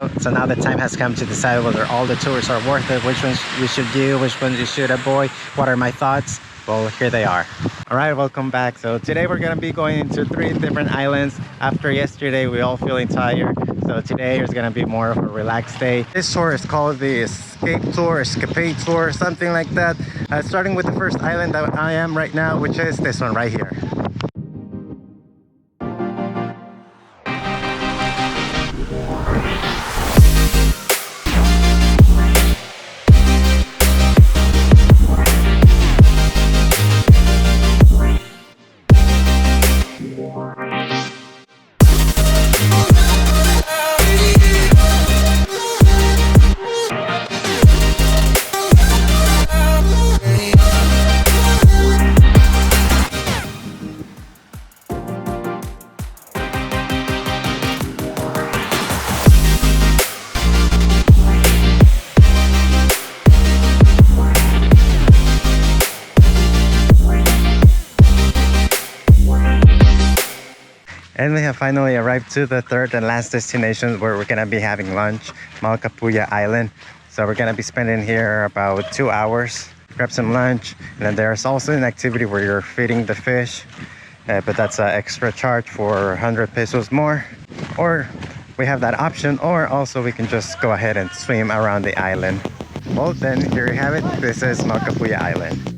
So now the time has come to decide whether all the tours are worth it, which ones we should do, which ones you should avoid. What are my thoughts? Well, here they are. All right, welcome back. So today we're gonna be going into 3 different islands. After yesterday, we all feeling tired. So today is gonna be more of a relaxed day. This tour is called the Escapade Tour, something like that. Starting with the first island that I am right now, which is this one right here. And we have finally arrived to the third and last destination where we're gonna be having lunch, Malcapuya Island. So we're gonna be spending here about 2 hours, grab some lunch, and then there's also an activity where you're feeding the fish, but that's an extra charge for 100 pesos more. Or we have that option, or also we can just go ahead and swim around the island. Well, then here you have it. This is Malcapuya Island.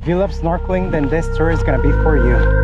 If you love snorkeling, then this tour is gonna be for you.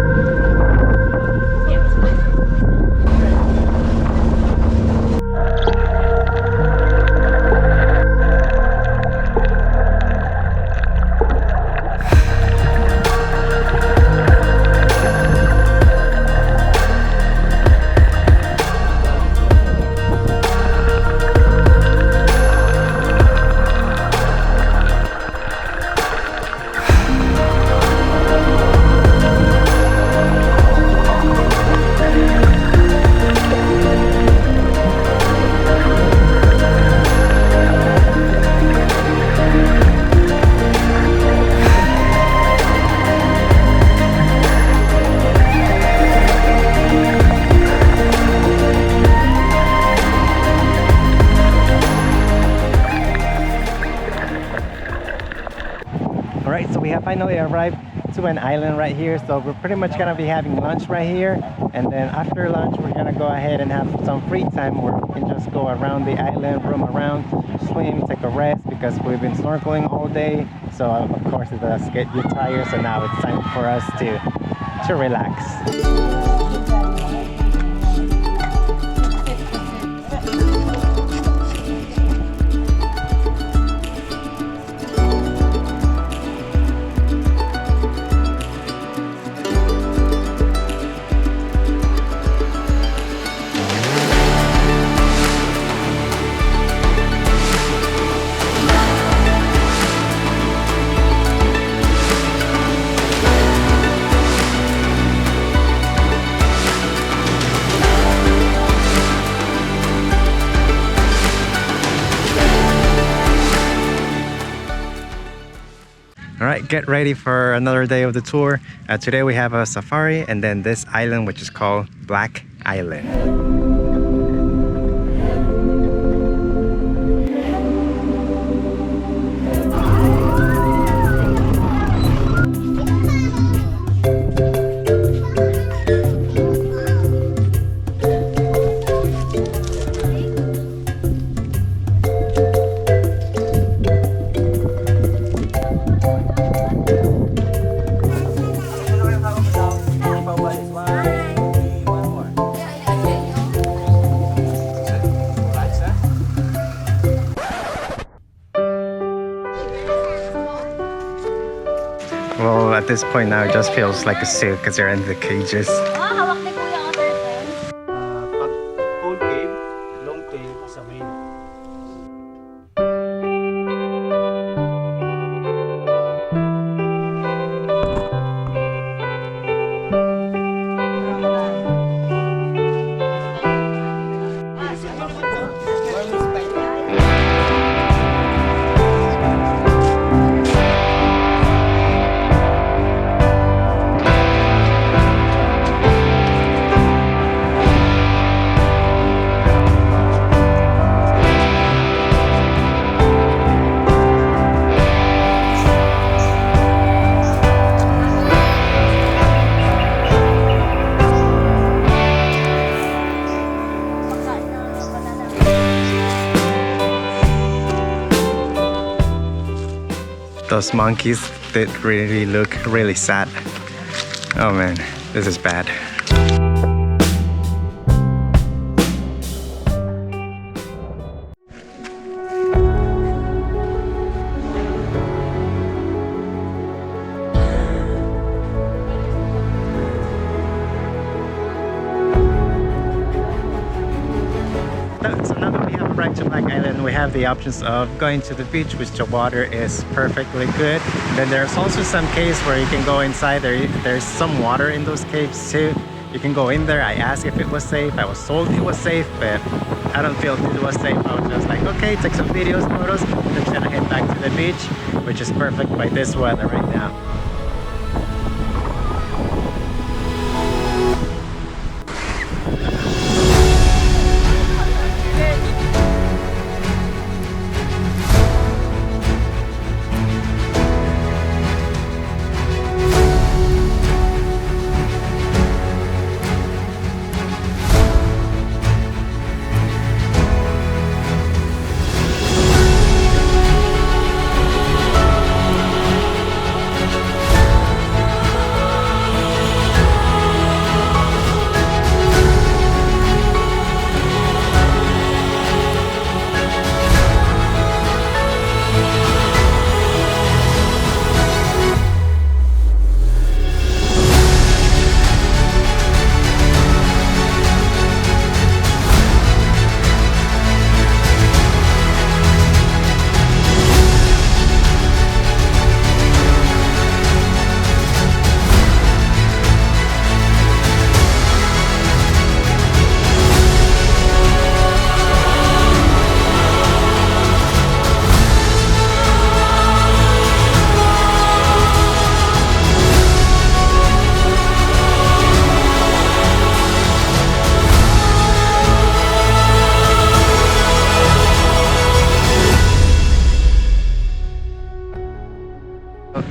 Alright, so we have finally arrived to an island right here. So we're pretty much gonna be having lunch right here, and then after lunch we're gonna go ahead and have some free time where we can just go around the island, roam around, swim, take a rest, because we've been snorkeling all day. So of course it does get you tired, so now it's time for us to relax. All right, get ready for another day of the tour. Today we have a safari and then this island, which is called Black Island. at this point now, it just feels like a zoo because you're in the cages. Hawak ni Kuya ang turtle. Pag cold cave, long tail sa main. Those monkeys did really look really sad. Oh man, this is bad. So now that we have arrived to Black Island, we have the options of going to the beach, which the water is perfectly good. Then there's also some caves where you can go inside. There's some water in those caves too. You can go in there. I asked if it was safe. I was told it was safe, but I don't feel it was safe. I was just like, okay, take some videos, photos, and then gonna head back to the beach, which is perfect by this weather right now.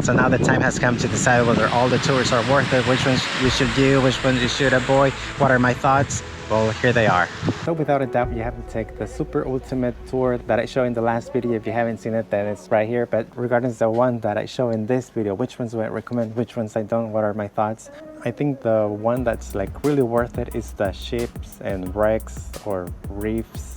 So now the time has come to decide whether all the tours are worth it, which ones you should do, which ones you should avoid. What are my thoughts? Well, here they are. So without a doubt, you have to take the super ultimate tour that I showed in the last video. If you haven't seen it, then it's right here. But regardless of the one that I show in this video, which ones would I recommend, which ones I don't, what are my thoughts? I think the one that's like really worth it is the ships and wrecks or reefs.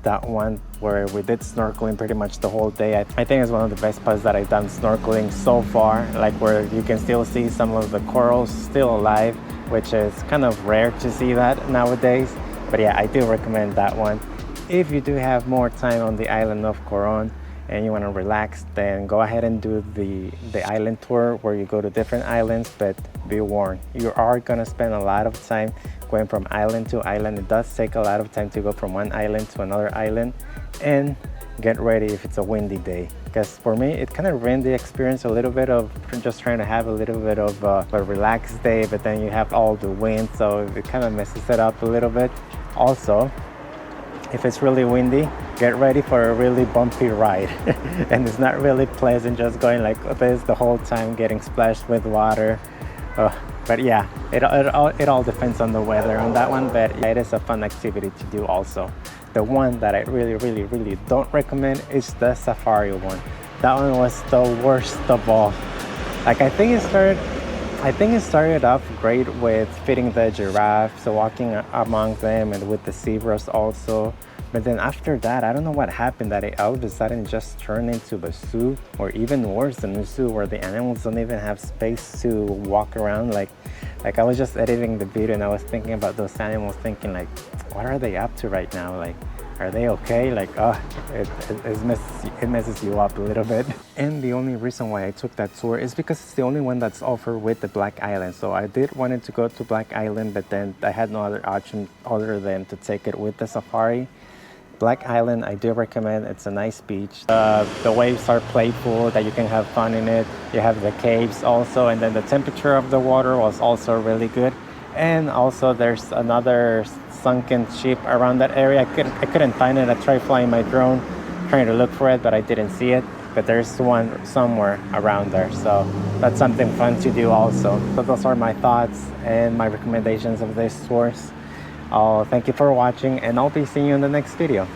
That one where we did snorkeling pretty much the whole day. I think it's one of the best spots that I've done snorkeling so far, like where you can still see some of the corals still alive, which is kind of rare to see that nowadays. But yeah, I do recommend that one. If you do have more time on the island of Coron and you want to relax, then go ahead and do the island tour where you go to different islands, but be warned, you are going to spend a lot of time going from island to island. It does take a lot of time to go from one island to another island, and get ready if it's a windy day, because for me it kind of ruined the experience a little bit of just trying to have a little bit of a relaxed day, but then you have all the wind, so it kind of messes it up a little bit. Also, if it's really windy, get ready for a really bumpy ride. And it's not really pleasant just going like this the whole time, getting splashed with water. But yeah, it all depends on the weather on that one, but it is a fun activity to do also. The one that I really don't recommend is the safari one. That one was the worst of all. Like I think it started off great with feeding the giraffes, so walking among them, and with the zebras also. But then after that, I don't know what happened that it all of a sudden just turned into a zoo, or even worse than a zoo, where the animals don't even have space to walk around. Like I was just editing the video and I was thinking about those animals, thinking like, what are they up to right now? Like, are they okay? Like, oh, it messes you up a little bit. And the only reason why I took that tour is because it's the only one that's offered with the Black Island. So I did wanted to go to Black Island, but then I had no other option other than to take it with the safari. Black Island, I do recommend. It's a nice beach. The waves are playful, that you can have fun in it. You have the caves also, and then the temperature of the water was also really good. And also there's another sunken ship around that area. I couldn't find it. I tried flying my drone, trying to look for it, but I didn't see it. But there's one somewhere around there. So that's something fun to do also. So those are my thoughts and my recommendations of this tours. Thank you for watching, and I'll be seeing you in the next video.